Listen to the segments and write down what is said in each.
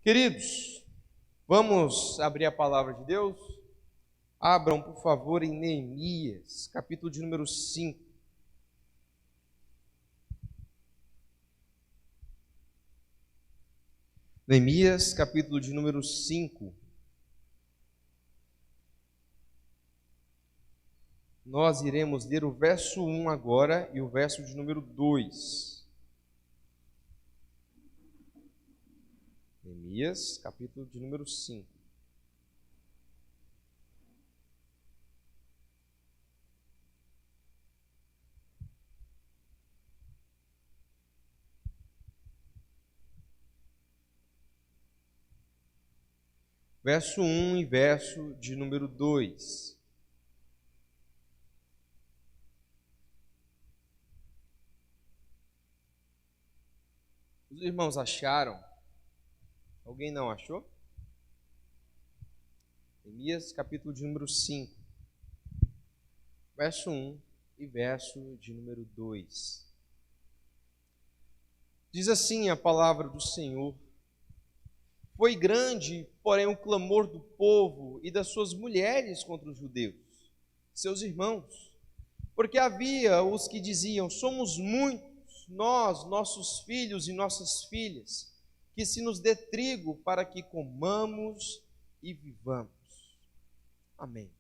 Queridos, vamos abrir a palavra de Deus? Abram, por favor, em Neemias, capítulo de número 5. Neemias, capítulo de número 5. Nós iremos ler o verso 1 agora e o verso de número 2. Neemias, capítulo de número 5. Verso 1 e verso de número 2. Os irmãos acharam? Alguém não achou? Neemias, capítulo de número 5, verso 1 e verso de número 2. Diz assim a palavra do Senhor: Foi grande, porém, o clamor do povo e das suas mulheres contra os judeus, seus irmãos, porque havia os que diziam: somos muitos, nós, nossos filhos e nossas filhas, que se nos dê trigo para que comamos e vivamos. Amém.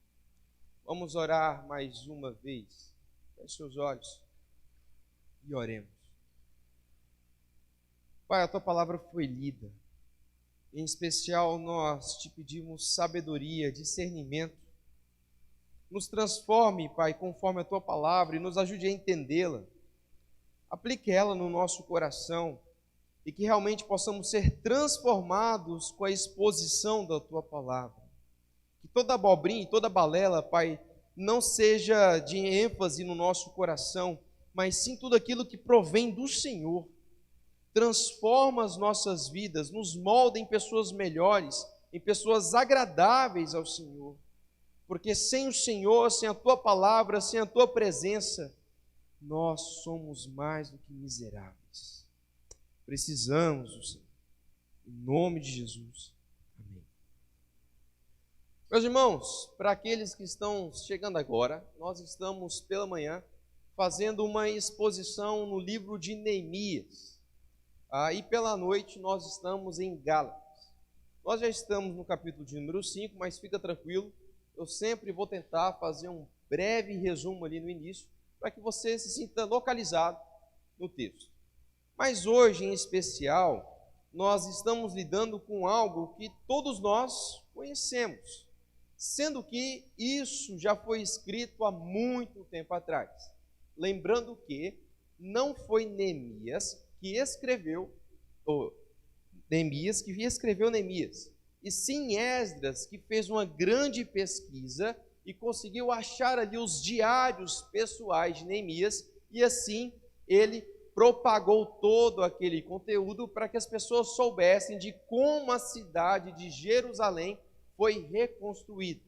Vamos orar mais uma vez. Feche seus olhos e oremos. Pai, a tua palavra foi lida. Em especial, nós te pedimos sabedoria, discernimento. Nos transforme, Pai, conforme a tua palavra e nos ajude a entendê-la. Aplique ela no nosso coração e que realmente possamos ser transformados com a exposição da tua palavra. Que toda abobrinha e toda balela, Pai, não seja de ênfase no nosso coração, mas sim tudo aquilo que provém do Senhor. Transforma as nossas vidas, nos molda em pessoas melhores, em pessoas agradáveis ao Senhor. Porque sem o Senhor, sem a tua palavra, sem a tua presença, nós somos mais do que miseráveis. Precisamos do Senhor. Em nome de Jesus. Amém. Meus irmãos, para aqueles que estão chegando agora, nós estamos pela manhã fazendo uma exposição no livro de Neemias. E pela noite nós estamos em Gálatas. Nós já estamos no capítulo de número 5, mas fica tranquilo, eu sempre vou tentar fazer um breve resumo ali no início, para que você se sinta localizado no texto. Mas hoje, em especial, nós estamos lidando com algo que todos nós conhecemos, sendo que isso já foi escrito há muito tempo atrás. Lembrando que não foi Neemias que escreveu Neemias, e sim Esdras, que fez uma grande pesquisa e conseguiu achar ali os diários pessoais de Neemias, e assim ele propagou todo aquele conteúdo para que as pessoas soubessem de como a cidade de Jerusalém foi reconstruída.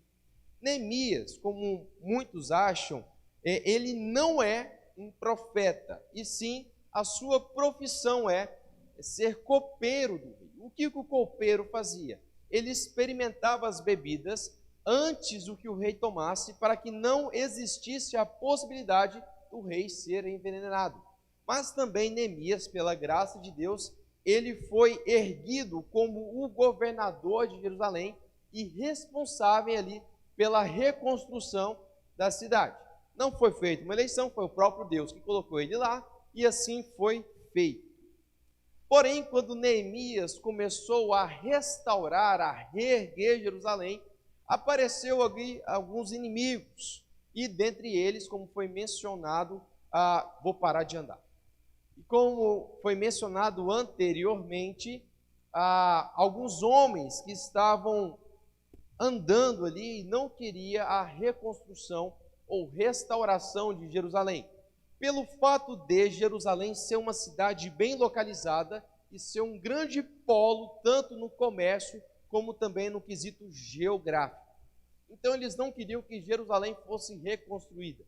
Neemias, como muitos acham, ele não é um profeta, e sim a sua profissão é ser copeiro do rei. O que o copeiro fazia? Ele experimentava as bebidas antes do que o rei tomasse, para que não existisse a possibilidade do rei ser envenenado. Mas também Neemias, pela graça de Deus, ele foi erguido como o governador de Jerusalém e responsável ali pela reconstrução da cidade. Não foi feita uma eleição, foi o próprio Deus que colocou ele lá, e assim foi feito. Porém, quando Neemias começou a restaurar, a reerguer Jerusalém, apareceu ali alguns inimigos, e dentre eles, como foi mencionado, vou parar de andar. E como foi mencionado anteriormente, alguns homens que estavam andando ali e não queriam a reconstrução ou restauração de Jerusalém. Pelo fato de Jerusalém ser uma cidade bem localizada e ser um grande polo, tanto no comércio como também no quesito geográfico. Então eles não queriam que Jerusalém fosse reconstruída.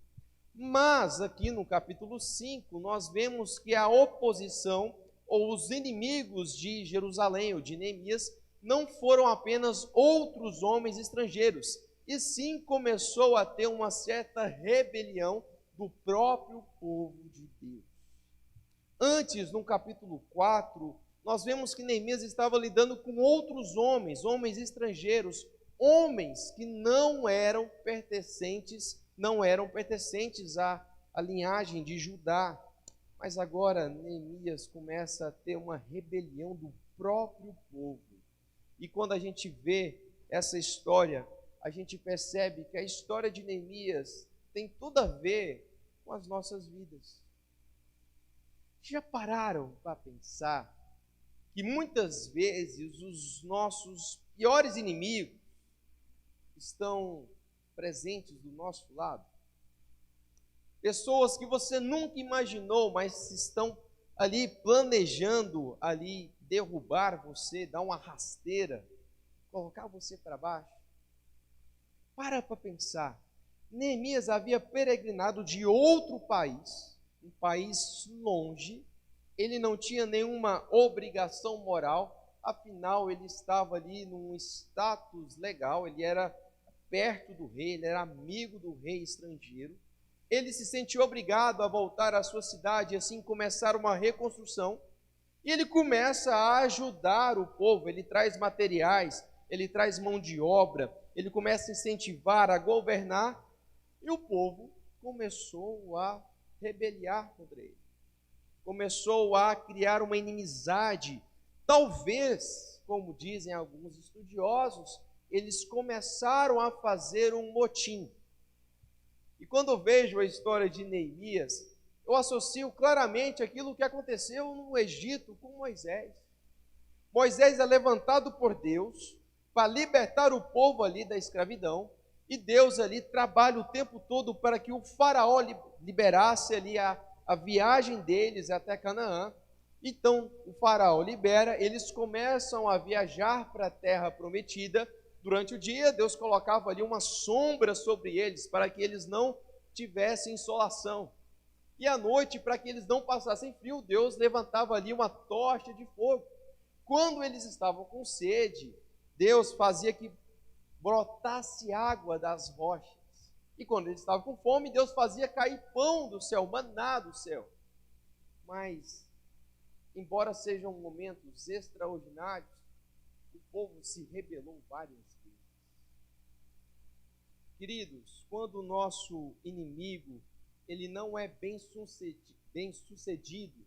Mas aqui no capítulo 5, nós vemos que a oposição ou os inimigos de Jerusalém, ou de Neemias, não foram apenas outros homens estrangeiros, e sim começou a ter uma certa rebelião do próprio povo de Deus. Antes, no capítulo 4, nós vemos que Neemias estava lidando com outros homens, homens estrangeiros, homens que não eram pertencentes à linhagem de Judá. Mas agora Neemias começa a ter uma rebelião do próprio povo. E quando a gente vê essa história, a gente percebe que a história de Neemias tem tudo a ver com as nossas vidas. Já pararam para pensar que muitas vezes os nossos piores inimigos estão presentes do nosso lado? Pessoas que você nunca imaginou, mas estão ali planejando ali derrubar você, dar uma rasteira, colocar você para baixo. Para pensar. Neemias havia peregrinado de outro país, um país longe. Ele não tinha nenhuma obrigação moral, afinal ele estava ali num status legal, ele era perto do rei, ele era amigo do rei estrangeiro. Ele se sentiu obrigado a voltar à sua cidade e assim começar uma reconstrução. E ele começa a ajudar o povo, ele traz materiais, ele traz mão de obra, ele começa a incentivar, a governar, e o povo começou a rebeliar contra ele. Começou a criar uma inimizade. Talvez, como dizem alguns estudiosos, eles começaram a fazer um motim. E quando eu vejo a história de Neemias, eu associo claramente aquilo que aconteceu no Egito com Moisés. Moisés é levantado por Deus para libertar o povo ali da escravidão, e Deus ali trabalha o tempo todo para que o faraó liberasse ali a viagem deles até Canaã. Então o faraó libera, eles começam a viajar para a terra prometida. Durante o dia, Deus colocava ali uma sombra sobre eles, para que eles não tivessem insolação. E à noite, para que eles não passassem frio, Deus levantava ali uma tocha de fogo. Quando eles estavam com sede, Deus fazia que brotasse água das rochas. E quando eles estavam com fome, Deus fazia cair pão do céu, maná do céu. Mas, embora sejam momentos extraordinários, o povo se rebelou várias vezes. Queridos, quando o nosso inimigo ele não é bem sucedido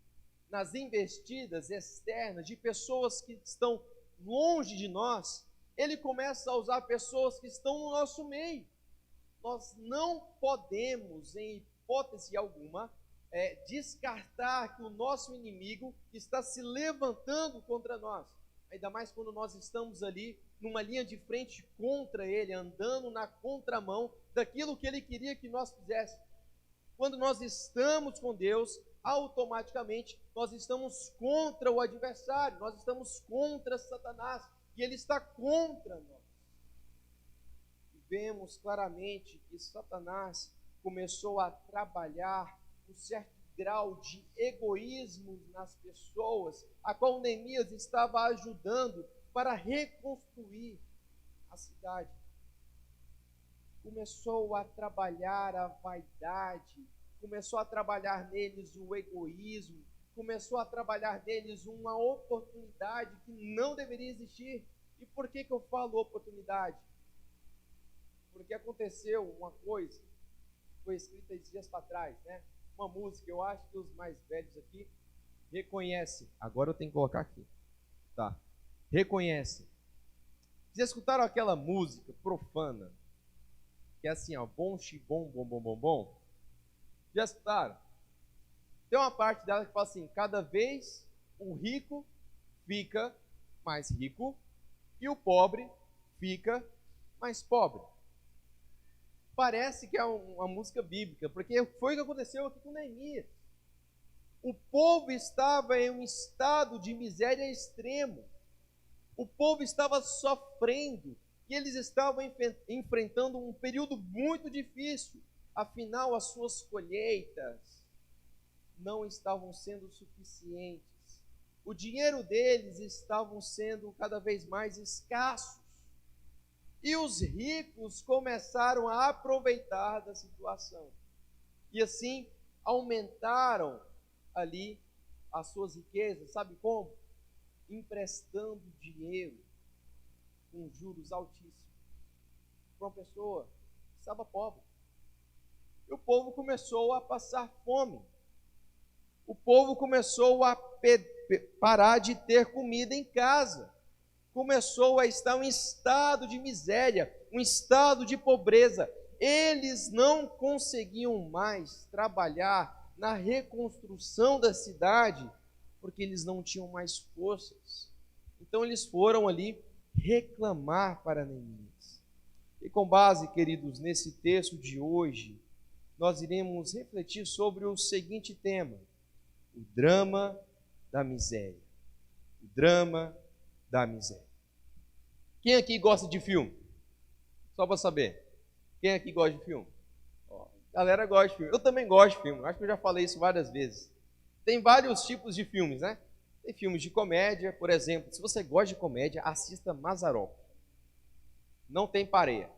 nas investidas externas de pessoas que estão longe de nós, ele começa a usar pessoas que estão no nosso meio. Nós não podemos, em hipótese alguma, descartar que o nosso inimigo está se levantando contra nós. Ainda mais quando nós estamos ali numa linha de frente contra ele, andando na contramão daquilo que ele queria que nós fizéssemos. Quando nós estamos com Deus, automaticamente nós estamos contra o adversário, nós estamos contra Satanás, e ele está contra nós. E vemos claramente que Satanás começou a trabalhar um certo grau de egoísmo nas pessoas, a qual Neemias estava ajudando para reconstruir a cidade. Começou a trabalhar a vaidade, começou a trabalhar neles o egoísmo, começou a trabalhar neles uma oportunidade que não deveria existir. E por que eu falo oportunidade? Porque aconteceu uma coisa, foi escrita esses dias para trás, né? Uma música, eu acho que os mais velhos aqui reconhecem. Agora eu tenho que colocar aqui. Tá. Reconhecem. Já escutaram aquela música profana? Que é assim, ó, bom, xibom, bom, bom, bom, bom. Já escutaram? Tem uma parte dela que fala assim, cada vez o rico fica mais rico e o pobre fica mais pobre. Parece que é uma música bíblica, porque foi o que aconteceu aqui com Neemias. O povo estava em um estado de miséria extremo. O povo estava sofrendo e eles estavam enfrentando um período muito difícil. Afinal, as suas colheitas não estavam sendo suficientes. o dinheiro deles estavam sendo cada vez mais escassos. E os ricos começaram a aproveitar da situação. E assim aumentaram ali as suas riquezas. Sabe como? Emprestando dinheiro com juros altíssimos para uma pessoa que estava pobre. E o povo começou a passar fome. O povo começou a parar de ter comida em casa. Começou a estar em um estado de miséria, um estado de pobreza. Eles não conseguiam mais trabalhar na reconstrução da cidade, porque eles não tinham mais forças. Então eles foram ali reclamar para Neemias. E com base, queridos, nesse texto de hoje, nós iremos refletir sobre o seguinte tema: o drama da miséria. O drama da miséria. Quem aqui gosta de filme? Só para saber. Quem aqui gosta de filme? Ó, a galera gosta de filme. Eu também gosto de filme. Acho que eu já falei isso várias vezes. Tem vários tipos de filmes, né? Tem filmes de comédia, por exemplo. Se você gosta de comédia, assista Mazzaropi. Não tem pareia.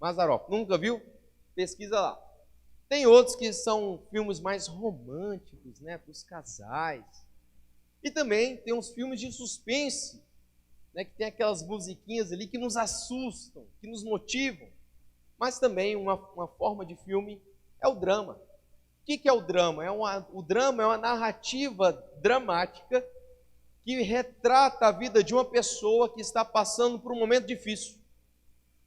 Mazzaropi. Nunca viu? Pesquisa lá. Tem outros que são filmes mais românticos, né? Para os casais. E também tem uns filmes de suspense, né, que tem aquelas musiquinhas ali que nos assustam, que nos motivam. Mas também uma forma de filme é o drama. O que é o drama? O drama é uma narrativa dramática que retrata a vida de uma pessoa que está passando por um momento difícil.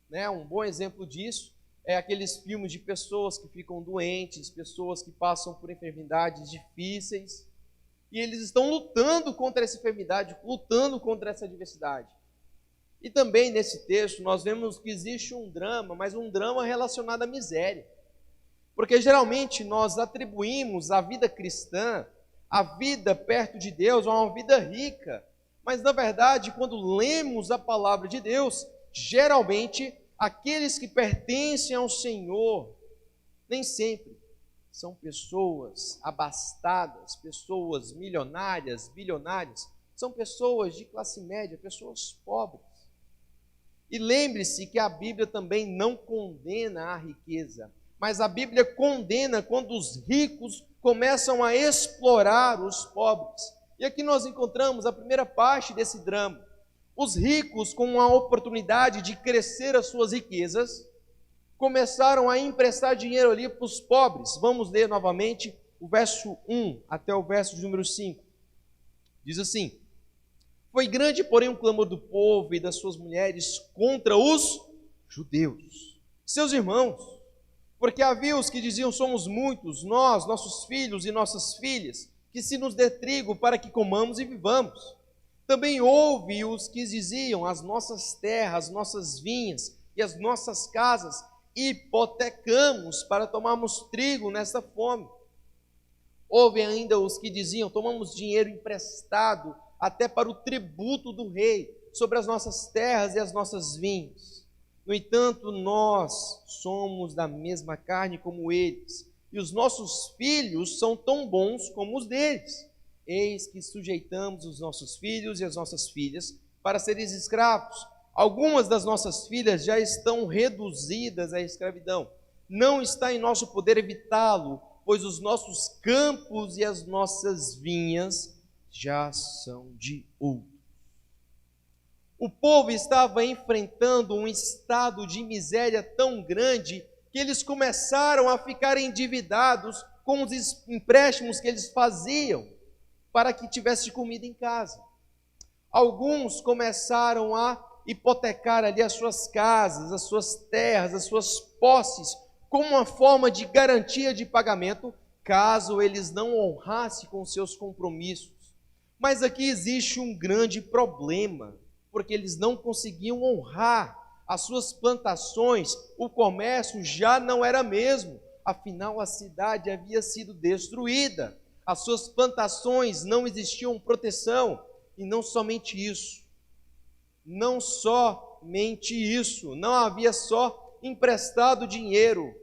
Né? Um bom exemplo disso é aqueles filmes de pessoas que ficam doentes, pessoas que passam por enfermidades difíceis, e eles estão lutando contra essa enfermidade, lutando contra essa adversidade. E também nesse texto nós vemos que existe um drama, mas um drama relacionado à miséria. Porque geralmente nós atribuímos a vida cristã, a vida perto de Deus, a uma vida rica. Mas na verdade, quando lemos a palavra de Deus, geralmente aqueles que pertencem ao Senhor, nem sempre são pessoas abastadas, pessoas milionárias, bilionárias, são pessoas de classe média, pessoas pobres. E lembre-se que a Bíblia também não condena a riqueza, mas a Bíblia condena quando os ricos começam a explorar os pobres. E aqui nós encontramos a primeira parte desse drama. Os ricos, com a oportunidade de crescer as suas riquezas, começaram a emprestar dinheiro ali para os pobres. Vamos ler novamente o verso 1 até o verso de número 5. Diz assim: foi grande, porém, um clamor do povo e das suas mulheres contra os judeus, seus irmãos, porque havia os que diziam: somos muitos, nós, nossos filhos e nossas filhas, que se nos dê trigo para que comamos e vivamos. Também houve os que diziam: as nossas terras, nossas vinhas e as nossas casas hipotecamos para tomarmos trigo nesta fome. Houve ainda os que diziam: tomamos dinheiro emprestado até para o tributo do rei sobre as nossas terras e as nossas vinhas. No entanto, nós somos da mesma carne como eles, e os nossos filhos são tão bons como os deles. Eis que sujeitamos os nossos filhos e as nossas filhas para serem escravos. Algumas das nossas filhas já estão reduzidas à escravidão. Não está em nosso poder evitá-lo, pois os nossos campos e as nossas vinhas já são de outro. O povo estava enfrentando um estado de miséria tão grande que eles começaram a ficar endividados com os empréstimos que eles faziam para que tivesse comida em casa. Alguns começaram a hipotecar ali as suas casas, as suas terras, as suas posses, como uma forma de garantia de pagamento, caso eles não honrassem com seus compromissos. Mas aqui existe um grande problema, porque eles não conseguiam honrar as suas plantações, o comércio já não era mesmo, afinal a cidade havia sido destruída, as suas plantações não existiam proteção, e não somente isso, não havia só emprestado dinheiro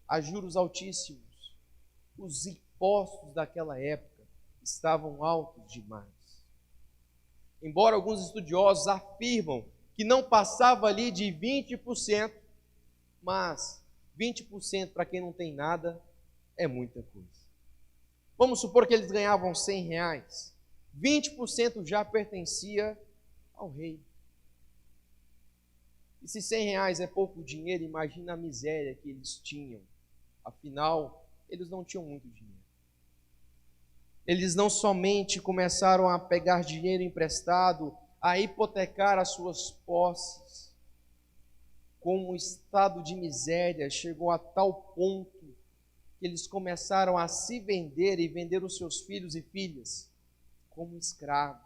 a juros altíssimos, os impostos daquela época estavam altos demais. embora alguns estudiosos afirmam que não passava ali de 20%, mas 20% para quem não tem nada é muita coisa. Vamos supor que eles ganhavam R$100, 20% já pertencia ao rei. E se R$100 é pouco dinheiro, imagina a miséria que eles tinham. Afinal, eles não tinham muito dinheiro. Eles não somente começaram a pegar dinheiro emprestado, a hipotecar as suas posses, como o estado de miséria chegou a tal ponto que eles começaram a se vender e vender os seus filhos e filhas como escravos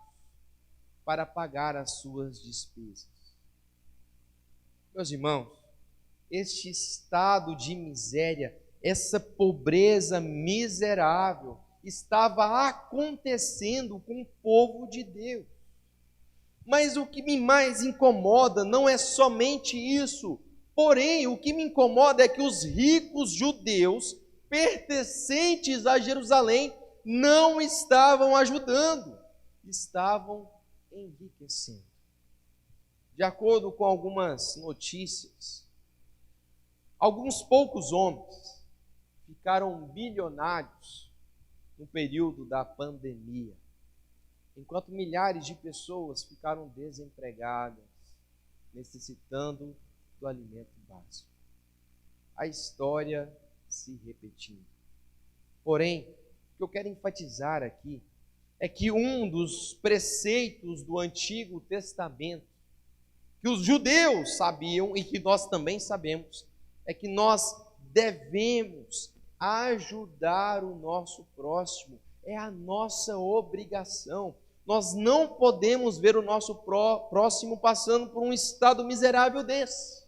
para pagar as suas despesas. Meus irmãos, este estado de miséria, essa pobreza miserável, estava acontecendo com o povo de Deus. Mas o que me mais incomoda não é somente isso. Porém, o que me incomoda é que os ricos judeus pertencentes a Jerusalém não estavam ajudando, estavam enriquecendo. De acordo com algumas notícias, alguns poucos homens ficaram bilionários no período da pandemia, enquanto milhares de pessoas ficaram desempregadas, necessitando do alimento básico. A história se repetindo. Porém, o que eu quero enfatizar aqui é que um dos preceitos do Antigo Testamento, que os judeus sabiam e que nós também sabemos, é que nós devemos ajudar o nosso próximo. É a nossa obrigação. Nós não podemos ver o nosso próximo passando por um estado miserável desse.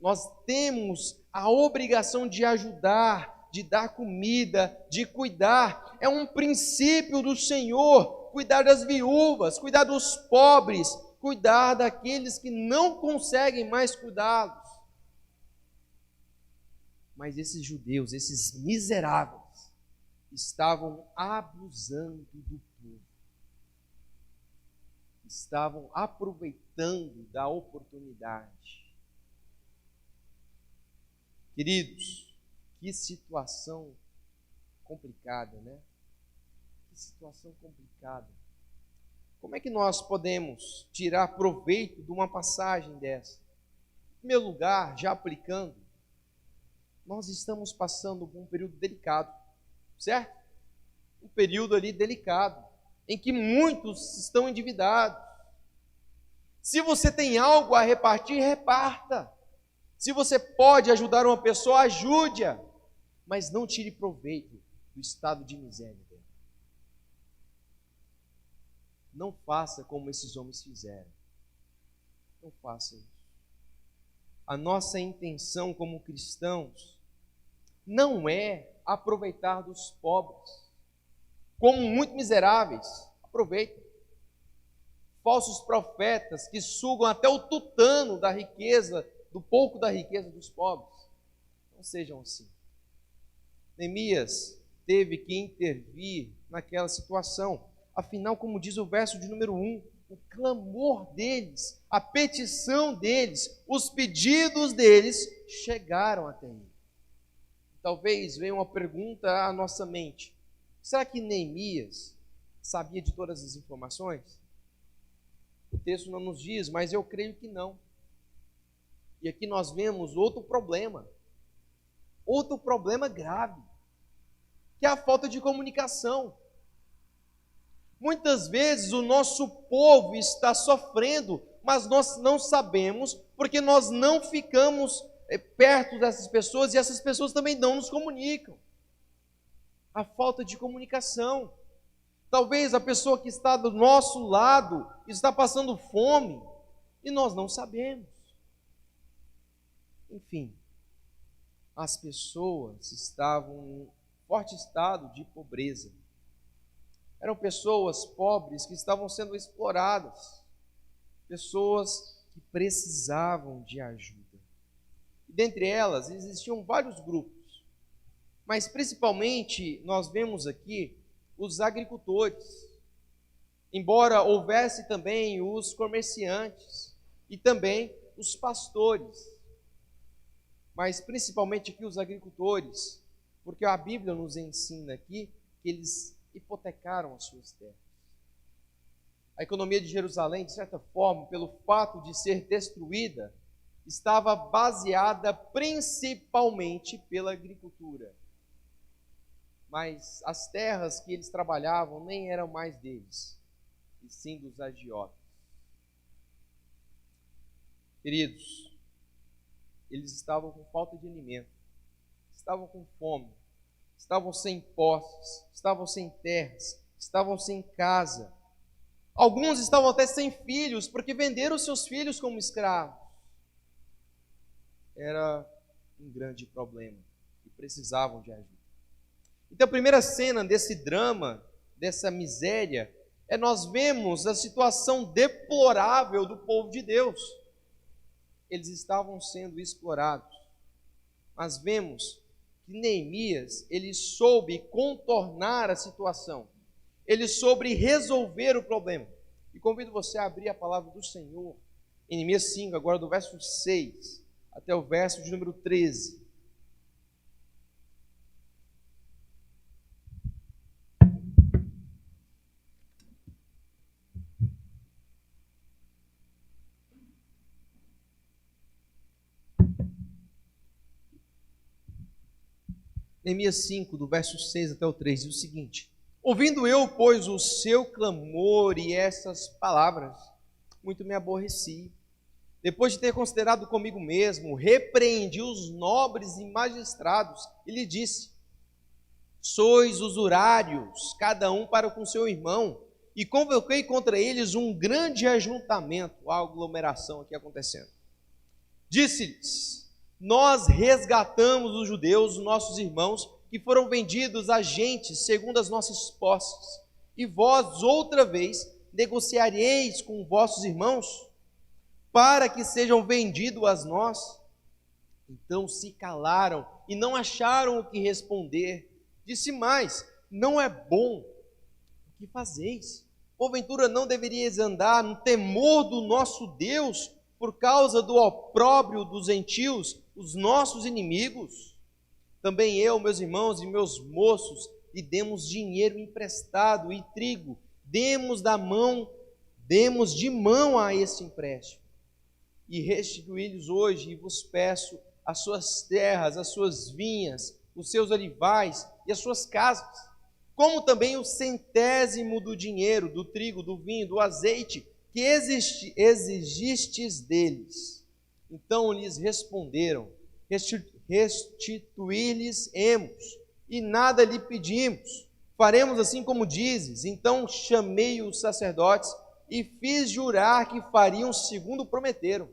Nós temos a obrigação de ajudar, de dar comida, de cuidar. É um princípio do Senhor, cuidar das viúvas, cuidar dos pobres, cuidar daqueles que não conseguem mais cuidá-los. Mas esses judeus, esses miseráveis, estavam abusando do povo. Estavam aproveitando da oportunidade. Queridos, que situação complicada, né? Que situação complicada. Como é que nós podemos tirar proveito de uma passagem dessa? Em primeiro lugar, já aplicando, nós estamos passando por um período delicado, certo? Um período ali delicado, em que muitos estão endividados. Se você tem algo a repartir, reparta. Se você pode ajudar uma pessoa, ajude-a, mas não tire proveito do estado de miséria dela. Não faça como esses homens fizeram. Não faça isso. A nossa intenção como cristãos não é aproveitar dos pobres. Como muito miseráveis, aproveitem. Falsos profetas que sugam até o tutano da riqueza, do pouco da riqueza dos pobres. Não sejam assim. Neemias teve que intervir naquela situação. Afinal, como diz o verso de número 1, o clamor deles, a petição deles, os pedidos deles chegaram até ele. Talvez venha uma pergunta à nossa mente: será que Neemias sabia de todas as informações? O texto não nos diz, mas eu creio que não. E aqui nós vemos outro problema grave, que é a falta de comunicação. Muitas vezes o nosso povo está sofrendo, mas nós não sabemos, porque nós não ficamos perto dessas pessoas e essas pessoas também não nos comunicam. A falta de comunicação. Talvez a pessoa que está do nosso lado está passando fome e nós não sabemos. Enfim, as pessoas estavam em forte estado de pobreza. Eram pessoas pobres que estavam sendo exploradas, pessoas que precisavam de ajuda. E dentre elas existiam vários grupos, mas principalmente nós vemos aqui os agricultores. embora houvesse também os comerciantes e também os pastores, mas principalmente aqui os agricultores, porque a Bíblia nos ensina aqui que eles hipotecaram as suas terras. A economia de Jerusalém, de certa forma, pelo fato de ser destruída, estava baseada principalmente pela agricultura. Mas as terras que eles trabalhavam nem eram mais deles, e sim dos agiotas. Queridos, eles estavam com falta de alimento, estavam com fome, estavam sem posses, estavam sem terras, estavam sem casa. Alguns estavam até sem filhos, porque venderam seus filhos como escravos. Era um grande problema e precisavam de ajuda. Então, a primeira cena desse drama, dessa miséria, nós vemos a situação deplorável do povo de Deus. Eles estavam sendo explorados. Mas vemos que Neemias, ele soube contornar a situação. Ele soube resolver o problema. E convido você a abrir a palavra do Senhor em Neemias 5, agora do verso 6 até o verso de número 13. Neemias 5, do verso 6 até o 13, diz o seguinte: ouvindo eu, pois, o seu clamor e essas palavras, muito me aborreci. Depois de ter considerado comigo mesmo, repreendi os nobres e magistrados e lhe disse: sois usurários, cada um para com seu irmão, e convoquei contra eles um grande ajuntamento, a aglomeração aqui acontecendo. Disse-lhes: nós resgatamos os judeus, nossos irmãos, que foram vendidos a gente segundo as nossas posses, e vós outra vez negociareis com vossos irmãos, para que sejam vendidos a nós. Então se calaram e não acharam o que responder. Disse mais: não é bom o que fazeis. Porventura não deveríeis andar no temor do nosso Deus, por causa do opróbrio dos gentios, os nossos inimigos? Também eu, meus irmãos e meus moços, lhe demos dinheiro emprestado e trigo, demos de mão a esse empréstimo. E restituí-lhes hoje, e vos peço, as suas terras, as suas vinhas, os seus olivais e as suas casas, como também o centésimo do dinheiro, do trigo, do vinho, do azeite, que exigistes deles. Então lhes responderam: restituir-lhes-emos, e nada lhe pedimos. Faremos assim como dizes. Então chamei os sacerdotes e fiz jurar que fariam segundo prometeram.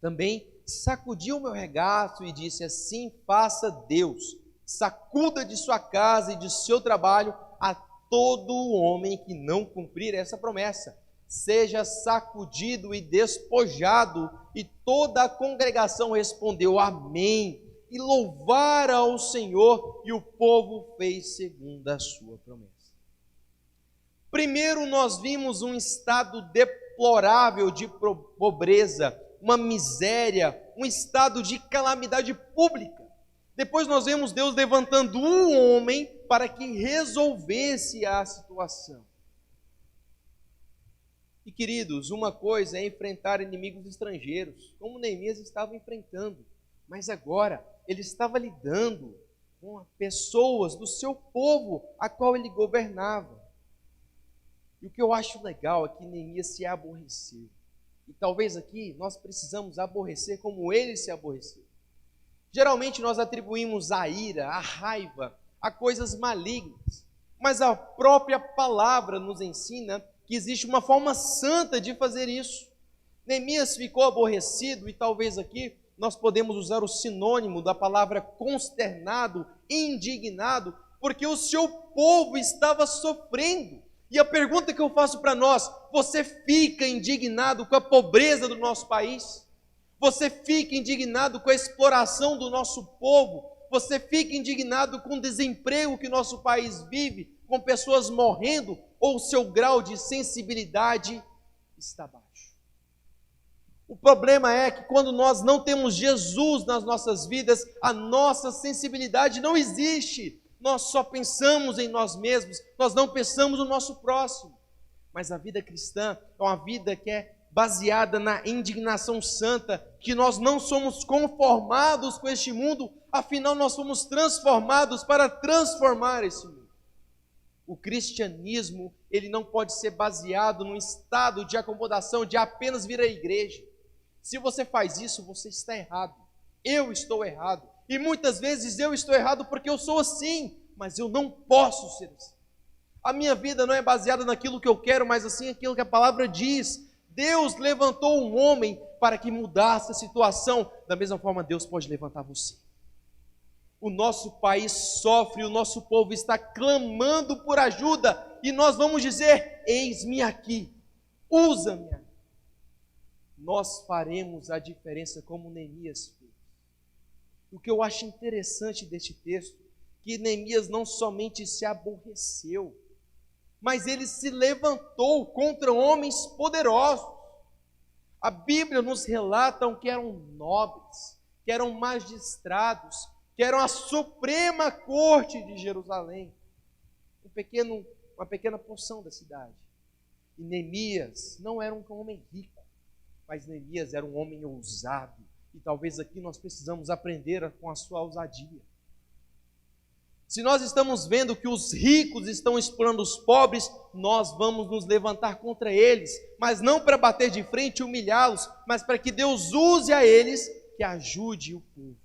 Também sacudi o meu regaço e disse: assim faça Deus, sacuda de sua casa e de seu trabalho a todo homem que não cumprir essa promessa. Seja sacudido e despojado. E toda a congregação respondeu: amém, e louvaram ao Senhor, e o povo fez segundo a sua promessa. Primeiro nós vimos um estado deplorável de pobreza, uma miséria, um estado de calamidade pública. Depois nós vemos Deus levantando um homem para que resolvesse a situação. E queridos, uma coisa é enfrentar inimigos estrangeiros, como Neemias estava enfrentando, mas agora ele estava lidando com pessoas do seu povo, a qual ele governava. E o que eu acho legal é que Neemias se aborreceu. E talvez aqui nós precisamos aborrecer como ele se aborreceu. Geralmente nós atribuímos a ira, a raiva, a coisas malignas, mas a própria palavra nos ensina que existe uma forma santa de fazer isso. Neemias ficou aborrecido, e talvez aqui nós podemos usar o sinônimo da palavra consternado, indignado, porque o seu povo estava sofrendo. E a pergunta que eu faço para nós: você fica indignado com a pobreza do nosso país? Você fica indignado com a exploração do nosso povo? Você fica indignado com o desemprego que nosso país vive, com pessoas morrendo? ou o seu grau de sensibilidade está baixo. O problema é que quando nós não temos Jesus nas nossas vidas, a nossa sensibilidade não existe. Nós só pensamos em nós mesmos, nós não pensamos no nosso próximo. Mas a vida cristã é uma vida que é baseada na indignação santa, que nós não somos conformados com este mundo, afinal nós somos transformados para transformar esse mundo. O cristianismo, ele não pode ser baseado num estado de acomodação, de apenas vir à igreja. Se você faz isso, você está errado. Eu estou errado. E muitas vezes eu estou errado porque eu sou assim, mas eu não posso ser assim. A minha vida não é baseada naquilo que eu quero, mas assim aquilo que a palavra diz. Deus levantou um homem para que mudasse a situação. Da mesma forma, Deus pode levantar você. O nosso país sofre, o nosso povo está clamando por ajuda, e nós vamos dizer: eis-me aqui, usa-me. Nós faremos a diferença como Neemias fez. O que eu acho interessante deste texto, que Neemias não somente se aborreceu, mas ele se levantou contra homens poderosos. A Bíblia nos relata que eram nobres, que eram magistrados, que eram a suprema corte de Jerusalém, uma pequena porção da cidade. E Neemias não era um homem rico, mas Neemias era um homem ousado, e talvez aqui nós precisamos aprender com a sua ousadia. Se nós estamos vendo que os ricos estão explorando os pobres, nós vamos nos levantar contra eles, mas não para bater de frente e humilhá-los, mas para que Deus use a eles, que ajude o povo.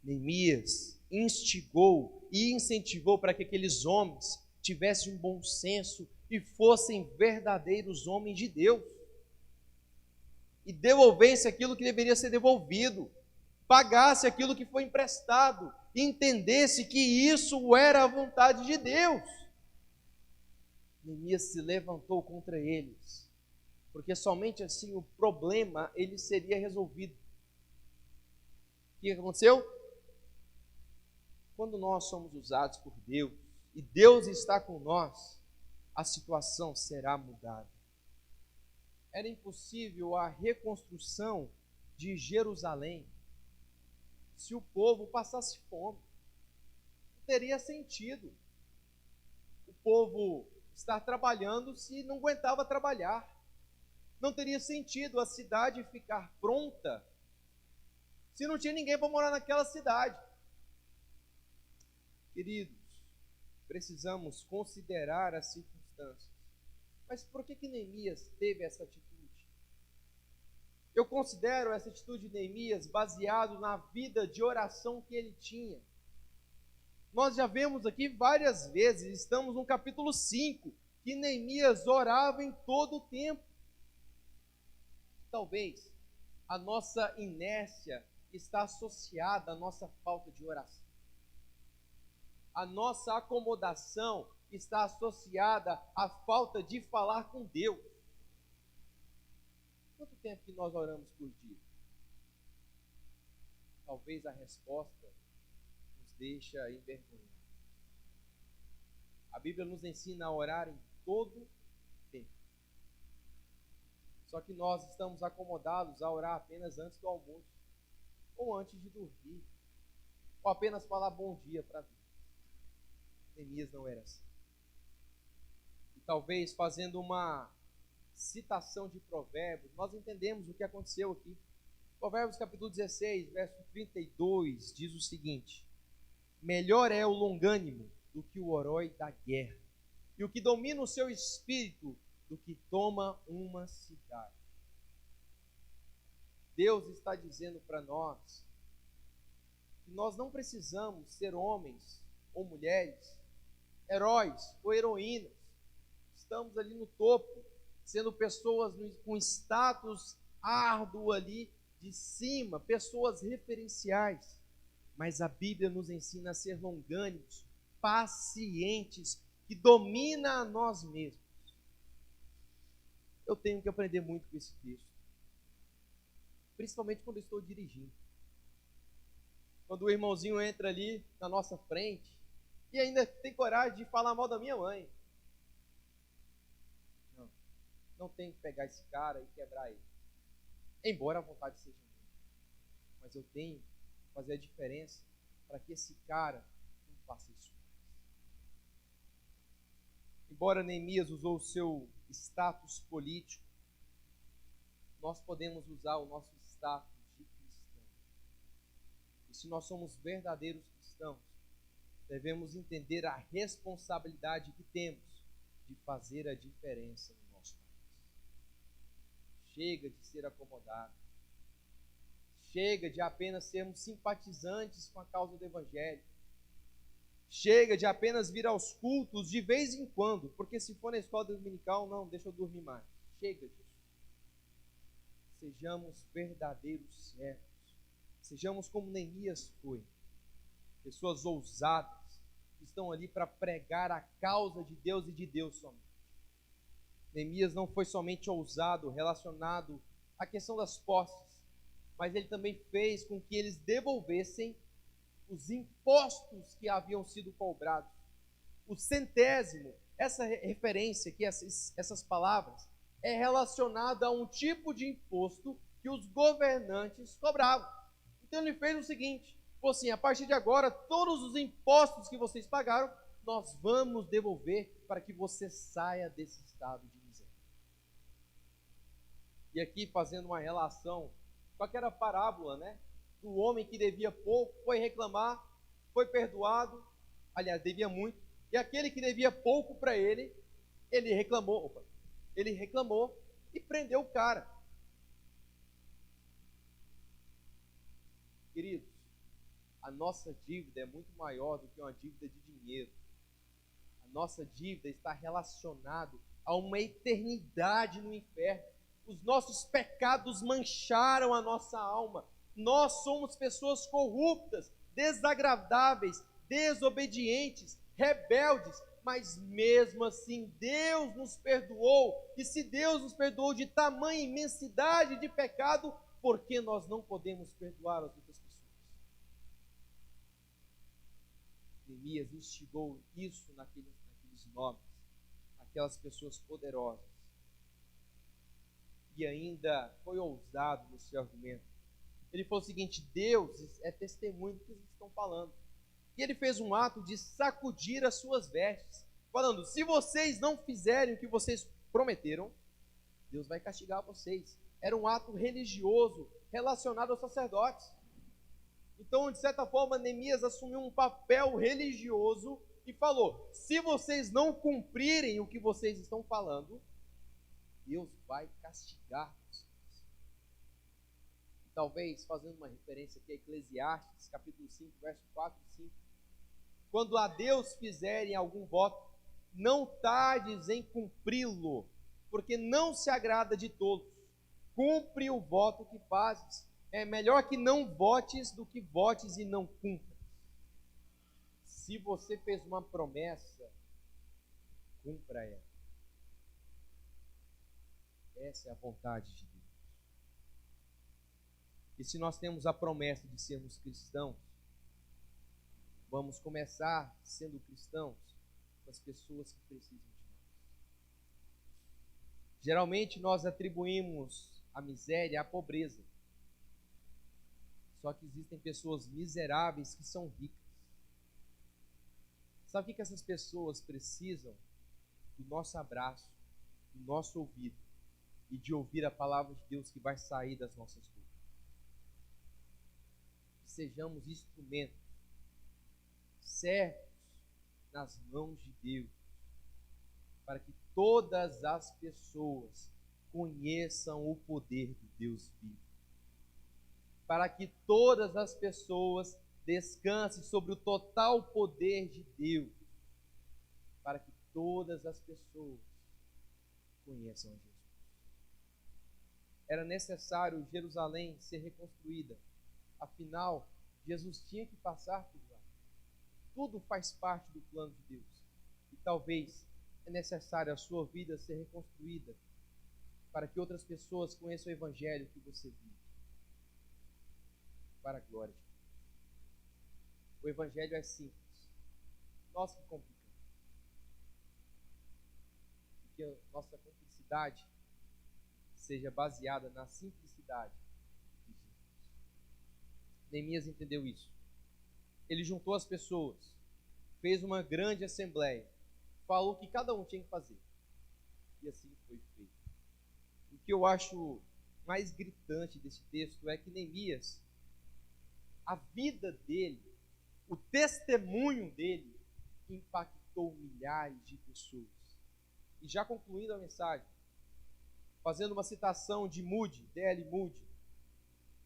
Neemias instigou e incentivou para que aqueles homens tivessem um bom senso e fossem verdadeiros homens de Deus. E devolvesse aquilo que deveria ser devolvido, pagasse aquilo que foi emprestado, entendesse que isso era a vontade de Deus. Neemias se levantou contra eles, porque somente assim o problema ele seria resolvido. O que aconteceu? Quando nós somos usados por Deus, e Deus está com nós, a situação será mudada. Era impossível a reconstrução de Jerusalém se o povo passasse fome. Não teria sentido o povo estar trabalhando se não aguentava trabalhar. Não teria sentido a cidade ficar pronta se não tinha ninguém para morar naquela cidade. Queridos, precisamos considerar as circunstâncias. Mas por que Neemias teve essa atitude? Eu considero essa atitude de Neemias baseado na vida de oração que ele tinha. Nós já vemos aqui várias vezes, estamos no capítulo 5, que Neemias orava em todo o tempo. Talvez a nossa inércia está associada à nossa falta de oração. A nossa acomodação está associada à falta de falar com Deus. Quanto tempo que nós oramos por dia? Talvez a resposta nos deixa envergonhados. A Bíblia nos ensina a orar em todo tempo. Só que nós estamos acomodados a orar apenas antes do almoço, ou antes de dormir, ou apenas falar bom dia para Deus. Neemias não era assim. E talvez fazendo uma citação de Provérbios, nós entendemos o que aconteceu aqui. Provérbios capítulo 16, verso 32, diz o seguinte: melhor é o longânimo do que o herói da guerra, e o que domina o seu espírito do que toma uma cidade. Deus está dizendo para nós que nós não precisamos ser homens ou mulheres, heróis ou heroínas. Estamos ali no topo, sendo pessoas com status árduo ali de cima, pessoas referenciais. Mas a Bíblia nos ensina a ser longânimos, pacientes, que domina a nós mesmos. Eu tenho que aprender muito com esse texto, principalmente quando eu estou dirigindo. Quando o irmãozinho entra ali na nossa frente, E ainda tem coragem de falar mal da minha mãe. Não, não tenho que pegar esse cara e quebrar ele. Embora a vontade seja minha. Mas eu tenho que fazer a diferença para que esse cara não faça isso. Embora Neemias usou o seu status político, nós podemos usar o nosso status de cristão. E se nós somos verdadeiros cristãos, devemos entender a responsabilidade que temos de fazer a diferença no nosso país. Chega de ser acomodado. Chega de apenas sermos simpatizantes com a causa do Evangelho. Chega de apenas vir aos cultos de vez em quando, porque se for na escola dominical, não, deixa eu dormir mais. Chega disso. Sejamos verdadeiros servos. Sejamos como Neemias foi. Pessoas ousadas, que estão ali para pregar a causa de Deus e de Deus somente. Neemias não foi somente ousado relacionado à questão das posses, mas ele também fez com que eles devolvessem os impostos que haviam sido cobrados. O centésimo, essa referência aqui, essas palavras, é relacionada a um tipo de imposto que os governantes cobravam. Então ele fez o seguinte, falou assim, a partir de agora, todos os impostos que vocês pagaram, nós vamos devolver para que você saia desse estado de miséria. E aqui fazendo uma relação com aquela parábola, né? Do homem que devia pouco, foi reclamar, foi perdoado, aliás, devia muito, e aquele que devia pouco para ele, ele reclamou e prendeu o cara. Queridos, a nossa dívida é muito maior do que uma dívida de dinheiro. A nossa dívida está relacionada a uma eternidade no inferno. Os nossos pecados mancharam a nossa alma. Nós somos pessoas corruptas, desagradáveis, desobedientes, rebeldes, mas mesmo assim Deus nos perdoou. E se Deus nos perdoou de tamanha imensidade de pecado, por que nós não podemos perdoar as outras pessoas? Neemias instigou isso naqueles nobres, aquelas pessoas poderosas. E ainda foi ousado no seu argumento. Ele falou o seguinte, Deus é testemunho do que eles estão falando. E ele fez um ato de sacudir as suas vestes, falando, se vocês não fizerem o que vocês prometeram, Deus vai castigar vocês. Era um ato religioso relacionado aos sacerdotes. Então, de certa forma, Neemias assumiu um papel religioso e falou, se vocês não cumprirem o que vocês estão falando, Deus vai castigar vocês. Talvez, fazendo uma referência aqui a Eclesiastes, capítulo 5, verso 4 e 5. Quando a Deus fizerem algum voto, não tardes em cumpri-lo, porque não se agrada de todos. Cumpre o voto que fazes. É melhor que não votes do que votes e não cumpras. Se você fez uma promessa, cumpra ela. Essa é a vontade de Deus. E se nós temos a promessa de sermos cristãos, vamos começar sendo cristãos com as pessoas que precisam de nós. Geralmente nós atribuímos a miséria à pobreza. Só que existem pessoas miseráveis que são ricas. Sabe o que essas pessoas precisam? Do nosso abraço, do nosso ouvido e de ouvir a palavra de Deus que vai sair das nossas bocas. Sejamos instrumentos, servos nas mãos de Deus, para que todas as pessoas conheçam o poder do Deus vivo, para que todas as pessoas descansem sobre o total poder de Deus, para que todas as pessoas conheçam a Jesus. Era necessário Jerusalém ser reconstruída. Afinal, Jesus tinha que passar por lá. Tudo faz parte do plano de Deus. E talvez é necessário a sua vida ser reconstruída para que outras pessoas conheçam o Evangelho que você vive. Para a glória de Deus. O Evangelho é simples. nós que complicamos. Que a nossa cumplicidade seja baseada na simplicidade de Jesus. Neemias entendeu isso. Ele juntou as pessoas, fez uma grande assembleia, falou o que cada um tinha que fazer. E assim foi feito. O que eu acho mais gritante desse texto é que Neemias, a vida dele, o testemunho dele, impactou milhares de pessoas. E já concluindo a mensagem, fazendo uma citação de Moody, D.L. Moody,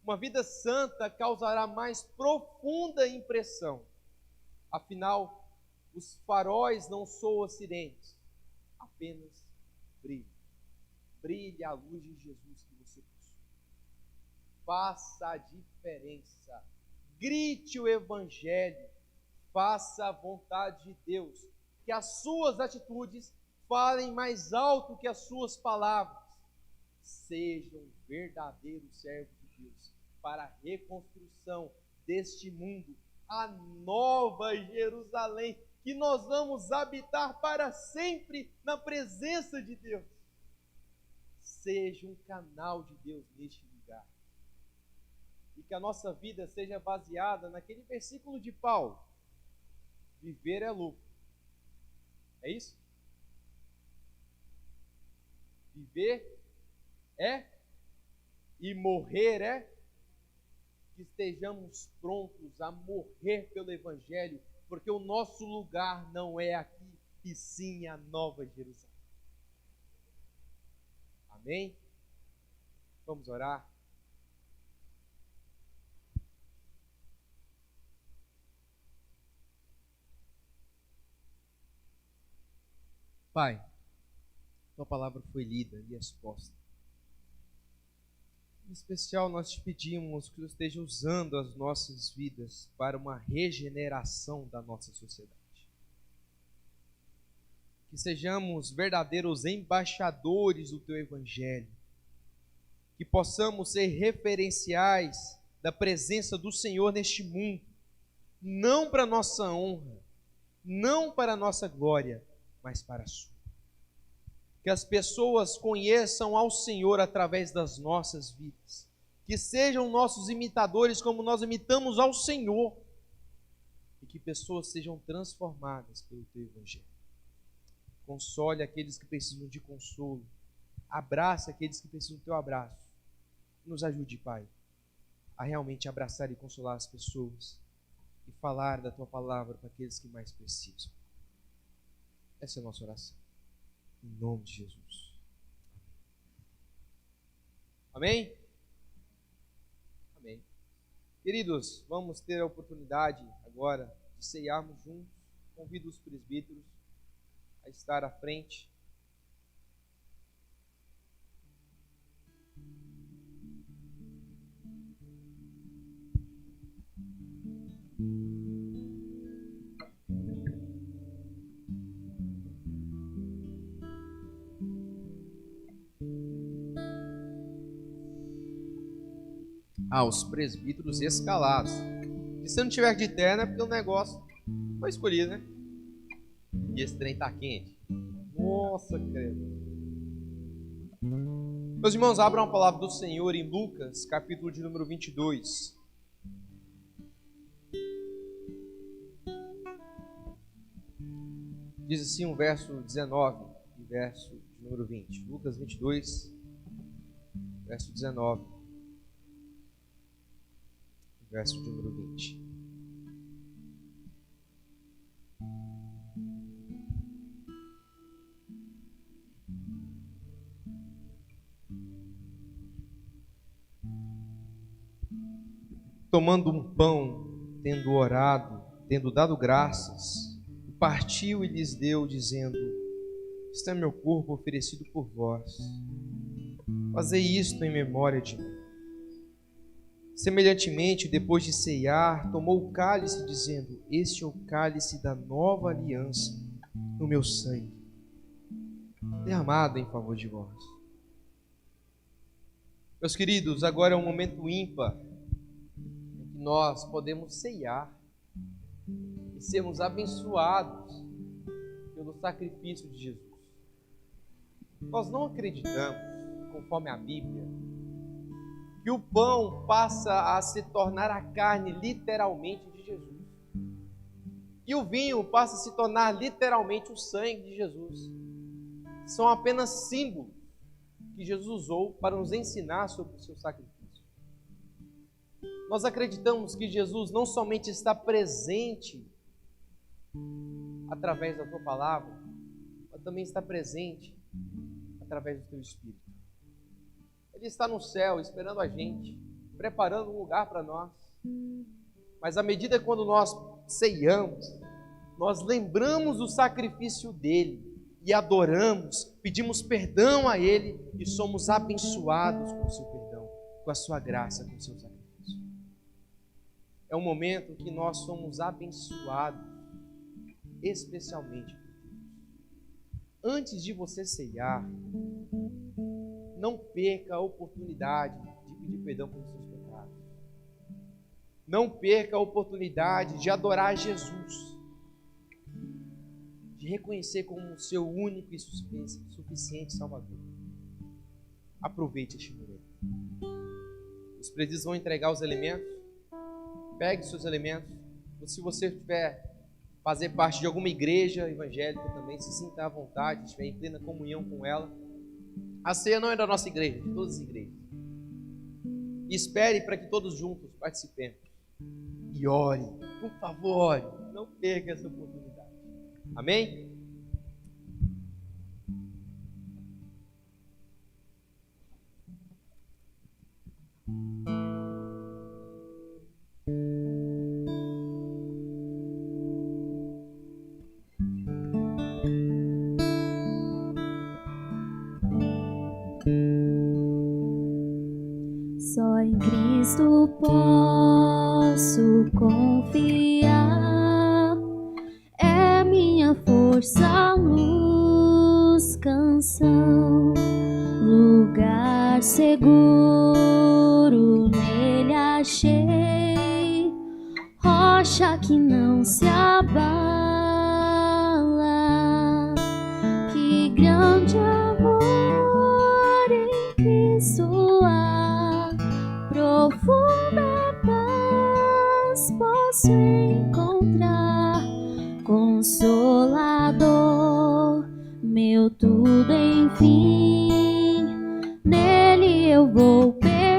uma vida santa causará mais profunda impressão. Afinal, os faróis não soam sirenes, apenas brilham. Brilhe a luz de Jesus que você possui. Faça a diferença. Grite o Evangelho. Faça a vontade de Deus. Que as suas atitudes falem mais alto que as suas palavras. Seja um verdadeiro servo de Deus para a reconstrução deste mundo, a nova Jerusalém, que nós vamos habitar para sempre na presença de Deus. Seja um canal de Deus neste lugar. E que a nossa vida seja baseada naquele versículo de Paulo: viver é lucro. É isso? Viver é e morrer é. Que estejamos prontos a morrer pelo Evangelho, porque o nosso lugar não é aqui, e sim a nova Jerusalém. Amém? Vamos orar? Pai, tua palavra foi lida e exposta. Em especial, nós te pedimos que tu esteja usando as nossas vidas para uma regeneração da nossa sociedade. Que sejamos verdadeiros embaixadores do teu Evangelho. Que possamos ser referenciais da presença do Senhor neste mundo. Não para a nossa honra, não para a nossa glória, mas para a sua. Que as pessoas conheçam ao Senhor através das nossas vidas. Que sejam nossos imitadores como nós imitamos ao Senhor. E que pessoas sejam transformadas pelo teu Evangelho. Console aqueles que precisam de consolo. Abraça aqueles que precisam do teu abraço. Nos ajude, Pai, a realmente abraçar e consolar as pessoas. E falar da tua palavra para aqueles que mais precisam. Essa é a nossa oração. Em nome de Jesus. Amém? Amém. Queridos, vamos ter a oportunidade agora de ceiarmos juntos. Convido os presbíteros a estar à frente. Os presbíteros escalados. Se você não tiver de terno é porque o negócio foi escolhido, né? E esse trem tá quente. Nossa, credo. Meus irmãos, abram a palavra do Senhor em Lucas, capítulo de número 22. Diz assim o verso 19 e verso de número 20. Lucas 22, verso 19. Verso de número 20. Tomando um pão, tendo orado, tendo dado graças, partiu e lhes deu, dizendo: este é meu corpo oferecido por vós. Fazei isto em memória de mim. Semelhantemente, depois de ceiar, tomou o cálice, dizendo: este é o cálice da nova aliança no meu sangue, derramado em favor de vós. Meus queridos, agora é um momento ímpar em que nós podemos ceiar. e sermos abençoados pelo sacrifício de Jesus. Nós não acreditamos, conforme a Bíblia, que o pão passa a se tornar a carne literalmente de Jesus. E o vinho passa a se tornar literalmente o sangue de Jesus. São apenas símbolos que Jesus usou para nos ensinar sobre o seu sacrifício. Nós acreditamos que Jesus não somente está presente através da tua palavra, mas também está presente através do teu Espírito. Ele está no céu esperando a gente, preparando um lugar para nós. Mas à medida que quando nós ceiamos, nós lembramos do sacrifício dele e adoramos, pedimos perdão a ele e somos abençoados com o seu perdão, com a sua graça, com o seu sacrifício. É um momento que nós somos abençoados, especialmente por Deus. Antes de você ceiar, não perca a oportunidade de pedir perdão pelos seus pecados. Não perca a oportunidade de adorar Jesus, de reconhecer como o seu único e suficiente Salvador. Aproveite este momento. Os presídios vão entregar os elementos. Pegue seus elementos. Se você tiver fazer parte de alguma igreja evangélica também, se sinta à vontade, estiver em plena comunhão com ela. A ceia não é da nossa igreja, de todas as igrejas. E espere para que todos juntos participemos. E ore, por favor, ore. Não perca essa oportunidade. Amém? Só em Cristo posso confiar, é minha força, luz, canção, lugar seguro nele achei, rocha que não se abala, que grande amor em Cristo há, profunda paz posso encontrar, Consolador, meu tudo enfim, nele eu vou permanecer.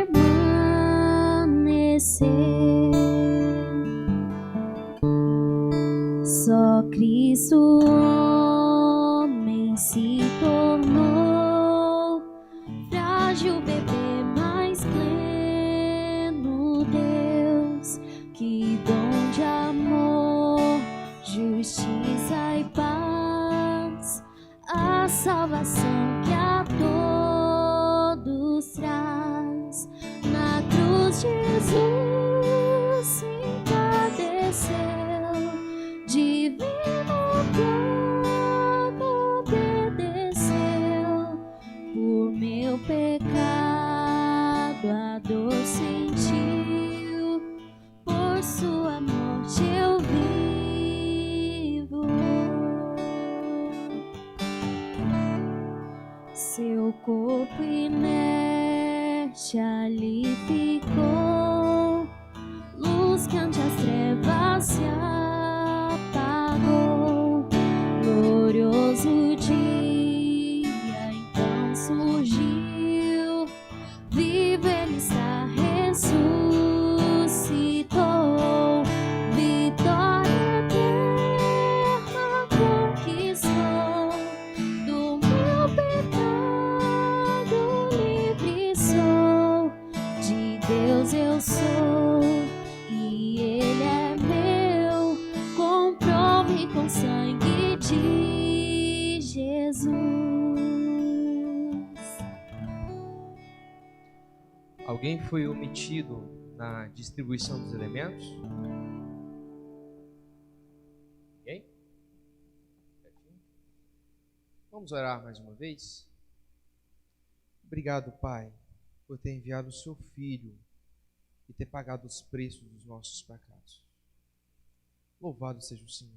Só Cristo homem se tornou, frágil bebê mais pleno Deus, que dom de amor, justiça e paz, a salvação que a todos traz. Na cruz Jesus se padeceu, divino plano obedeceu, por meu pecado a dor sentiu, por sua morte eu vivo. Seu corpo inerte ali ficou, luz que ante as trevas se apagou, glorioso dia então surgiu, vivo ele está, ressuscitou, vitória eterna conquistou, do meu pecado livre sou, de Deus eu sou e ele é meu, comprou-me com sangue de Jesus. Alguém foi omitido na distribuição dos elementos? Ninguém? Vamos orar mais uma vez? Obrigado, Pai, por ter enviado o seu Filho e ter pagado os preços dos nossos pecados. Louvado seja o Senhor.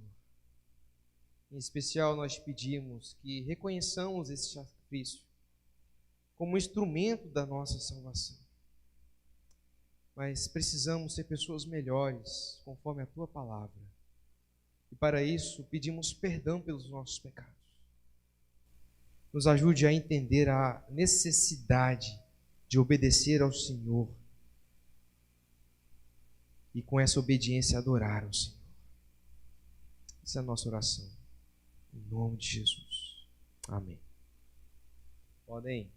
Em especial, nós pedimos que reconheçamos esse sacrifício como instrumento da nossa salvação. Mas precisamos ser pessoas melhores, conforme a Tua palavra. E para isso, pedimos perdão pelos nossos pecados. Nos ajude a entender a necessidade de obedecer ao Senhor e com essa obediência adorar ao Senhor. Essa é a nossa oração. Em nome de Jesus. Amém. Podem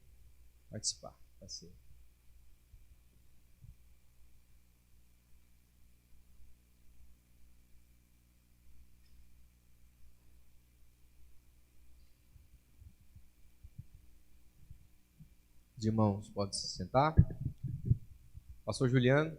participar. Tá certo. Os irmãos podem se sentar. Pastor Juliano.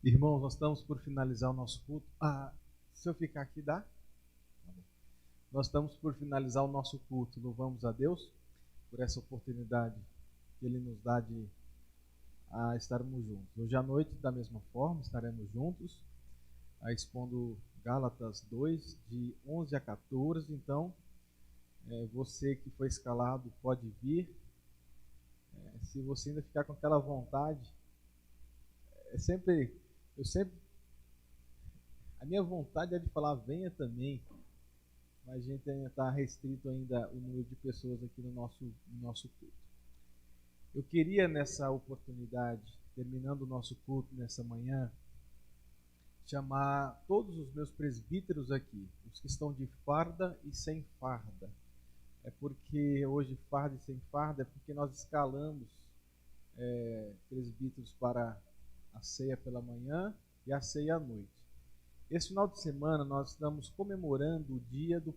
Irmãos, nós estamos por finalizar o nosso culto. Se eu ficar aqui, dá? Nós estamos por finalizar o nosso culto. Louvamos a Deus por essa oportunidade que Ele nos dá de estarmos juntos. Hoje à noite, da mesma forma, estaremos juntos, expondo Gálatas 2, de 11 a 14. Então, você que foi escalado pode vir. Se você ainda ficar com aquela vontade, a minha vontade é de falar, venha também, mas a gente ainda está restrito ainda o número de pessoas aqui no nosso culto. Eu queria nessa oportunidade, terminando o nosso culto nessa manhã, chamar todos os meus presbíteros aqui, os que estão de farda e sem farda. É porque hoje farda e sem farda, é porque nós escalamos presbíteros para a ceia pela manhã e a ceia à noite. Esse final de semana nós estamos comemorando o dia do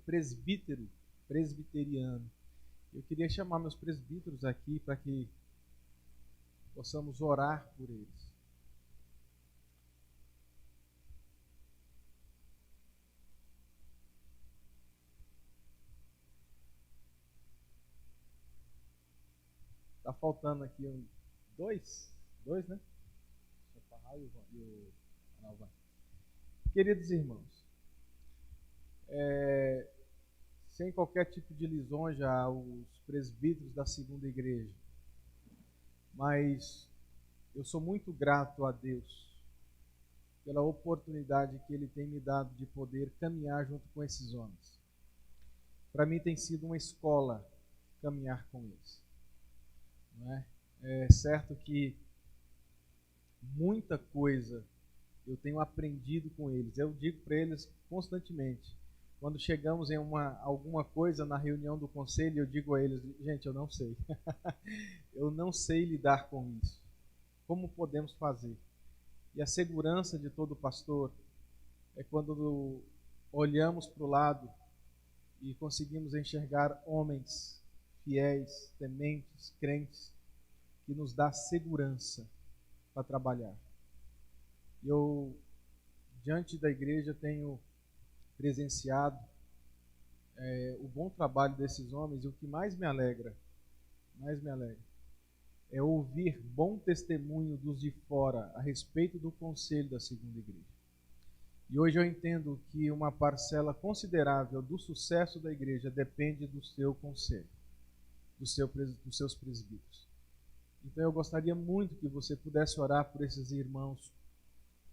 presbiteriano. Eu queria chamar meus presbíteros aqui para que possamos orar por eles. Está faltando aqui dois, né? E o Analvan. Queridos irmãos, sem qualquer tipo de lisonja aos presbíteros da segunda igreja, mas eu sou muito grato a Deus pela oportunidade que Ele tem me dado de poder caminhar junto com esses homens. Para mim tem sido uma escola caminhar com eles. Não é? É certo que muita coisa eu tenho aprendido com eles. Eu digo para eles constantemente, quando chegamos em alguma coisa na reunião do conselho, eu digo a eles, gente, eu não sei. Eu não sei lidar com isso. Como podemos fazer? E a segurança de todo pastor é quando olhamos para o lado e conseguimos enxergar homens fiéis, tementes, crentes, que nos dá segurança para trabalhar. Eu, diante da igreja, tenho presenciado o bom trabalho desses homens, e o que mais me alegra, é ouvir bom testemunho dos de fora a respeito do conselho da segunda igreja. E hoje eu entendo que uma parcela considerável do sucesso da igreja depende do seu conselho, dos seus presbíteros. Então eu gostaria muito que você pudesse orar por esses irmãos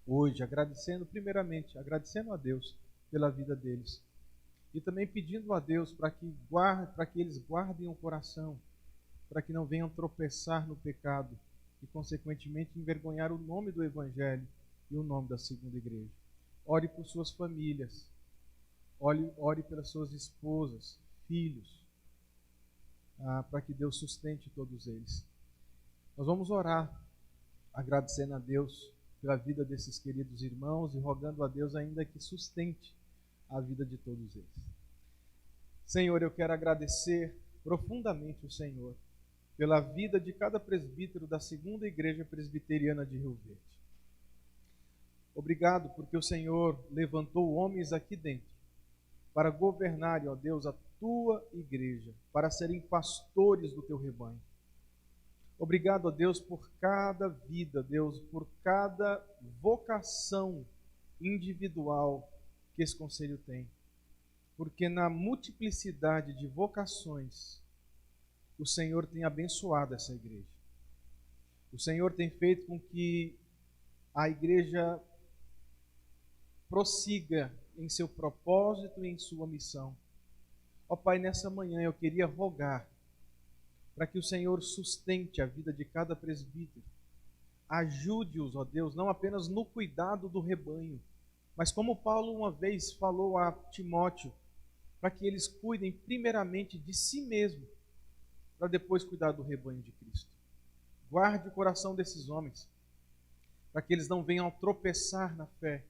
hoje, agradecendo a Deus pela vida deles. E também pedindo a Deus para que eles guardem o coração, para que não venham tropeçar no pecado e, consequentemente, envergonhar o nome do Evangelho e o nome da segunda igreja. Ore por suas famílias. ore pelas suas esposas, filhos, para que Deus sustente todos eles. Nós vamos orar, agradecendo a Deus pela vida desses queridos irmãos e rogando a Deus ainda que sustente a vida de todos eles. Senhor, eu quero agradecer profundamente o Senhor pela vida de cada presbítero da Segunda Igreja Presbiteriana de Rio Verde. Obrigado porque o Senhor levantou homens aqui dentro para governarem, ó Deus, a tua igreja, para serem pastores do teu rebanho. Obrigado, ó Deus, por cada vida, Deus, por cada vocação individual que esse conselho tem. Porque na multiplicidade de vocações, o Senhor tem abençoado essa igreja. O Senhor tem feito com que a igreja prossiga em seu propósito e em sua missão. Ó Pai, nessa manhã eu queria rogar para que o Senhor sustente a vida de cada presbítero. Ajude-os, ó Deus, não apenas no cuidado do rebanho, mas como Paulo uma vez falou a Timóteo, para que eles cuidem primeiramente de si mesmo, para depois cuidar do rebanho de Cristo. Guarde o coração desses homens, para que eles não venham a tropeçar na fé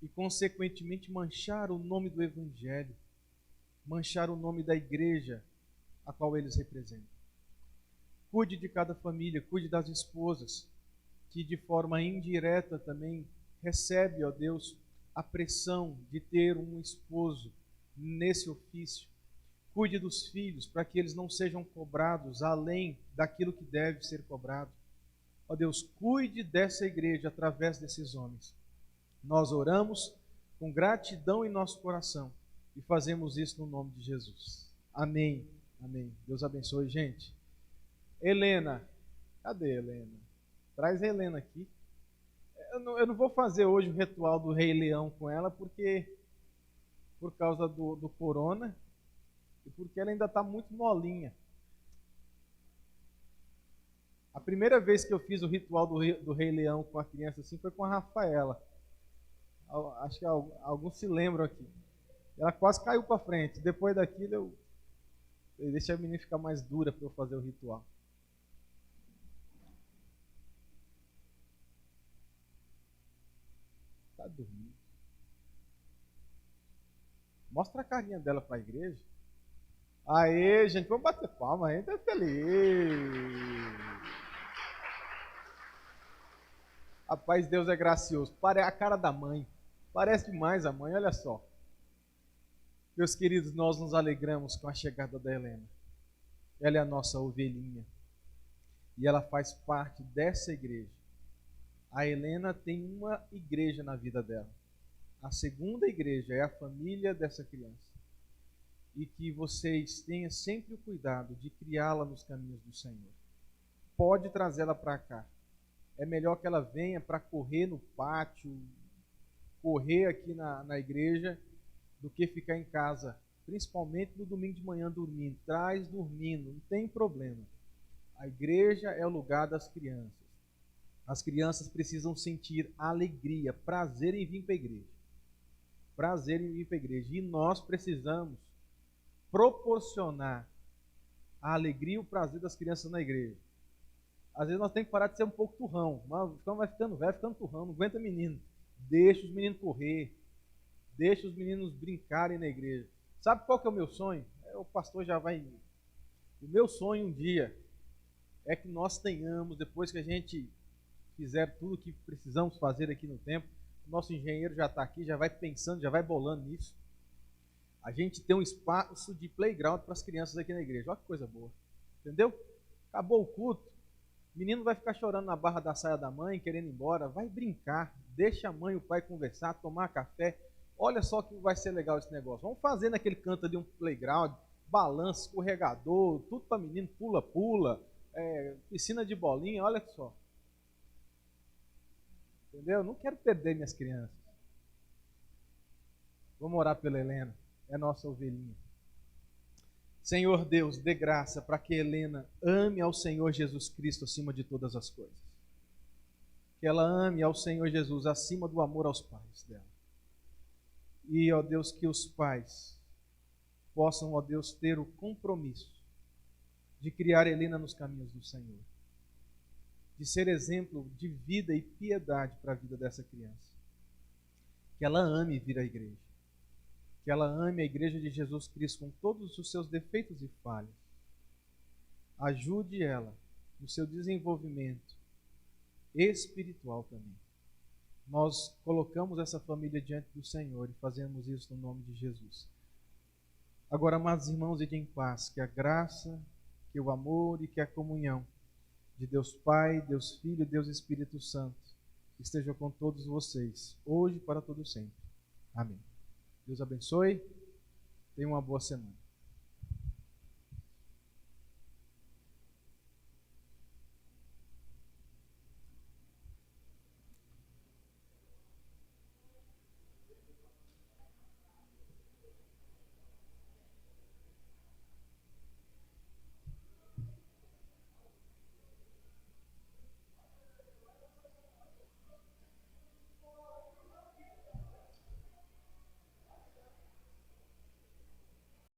e, consequentemente, manchar o nome do Evangelho, manchar o nome da igreja a qual eles representam. Cuide de cada família, cuide das esposas, que de forma indireta também recebe, ó Deus, a pressão de ter um esposo nesse ofício. Cuide dos filhos, para que eles não sejam cobrados além daquilo que deve ser cobrado. Ó Deus, cuide dessa igreja através desses homens. Nós oramos com gratidão em nosso coração e fazemos isso no nome de Jesus. Amém. Amém. Deus abençoe, gente. Helena, cadê Helena? Traz a Helena aqui. Eu não vou fazer hoje o ritual do Rei Leão com ela, porque por causa do corona e porque ela ainda está muito molinha. A primeira vez que eu fiz o ritual do Rei Leão com a criança assim foi com a Rafaela. Acho que alguns se lembram aqui. Ela quase caiu para frente. Depois daquilo eu deixei a menina ficar mais dura para eu fazer o ritual. Está dormindo. Mostra a carinha dela para a igreja. Aê, gente, vamos bater palma, a gente é feliz. Rapaz, Deus é gracioso. A cara da mãe. Parece demais a mãe, olha só. Meus queridos, nós nos alegramos com a chegada da Helena. Ela é a nossa ovelhinha. E ela faz parte dessa igreja. A Helena tem uma igreja na vida dela. A segunda igreja é a família dessa criança. E que vocês tenham sempre o cuidado de criá-la nos caminhos do Senhor. Pode trazê-la para cá. É melhor que ela venha para correr no pátio, correr aqui na igreja, do que ficar em casa, principalmente no domingo de manhã dormindo. Traz dormindo, não tem problema. A igreja é o lugar das crianças. As crianças precisam sentir alegria, prazer em vir para a igreja. Prazer em vir para a igreja. E nós precisamos proporcionar a alegria e o prazer das crianças na igreja. Às vezes nós temos que parar de ser um pouco turrão. Mas vai ficando velho, ficando turrão, não aguenta menino. Deixa os meninos correr. Deixa os meninos brincarem na igreja. Sabe qual que é o meu sonho? O pastor já vai... O meu sonho um dia é que nós tenhamos, depois que a gente fizer tudo o que precisamos fazer aqui no templo, o nosso engenheiro já está aqui, já vai pensando, já vai bolando nisso. A gente tem um espaço de playground para as crianças aqui na igreja. Olha que coisa boa. Entendeu? Acabou o culto. O menino vai ficar chorando na barra da saia da mãe, querendo ir embora. Vai brincar. Deixa a mãe e o pai conversar, tomar café. Olha só que vai ser legal esse negócio. Vamos fazer naquele canto ali um playground, balanço, escorregador, tudo para menino, pula-pula, piscina de bolinha, olha só. Entendeu? Não quero perder minhas crianças. Vamos orar pela Helena. É nossa ovelhinha. Senhor Deus, dê graça para que Helena ame ao Senhor Jesus Cristo acima de todas as coisas. Que ela ame ao Senhor Jesus acima do amor aos pais dela. E, ó Deus, que os pais possam, ó Deus, ter o compromisso de criar Helena nos caminhos do Senhor, de ser exemplo de vida e piedade para a vida dessa criança. Que ela ame vir à igreja, que ela ame a igreja de Jesus Cristo com todos os seus defeitos e falhas. Ajude ela no seu desenvolvimento espiritual também. Nós colocamos essa família diante do Senhor e fazemos isso no nome de Jesus. Agora, amados irmãos, idem em paz, que a graça, que o amor e que a comunhão de Deus Pai, Deus Filho e Deus Espírito Santo estejam com todos vocês, hoje e para todo sempre. Amém. Deus abençoe. Tenha uma boa semana.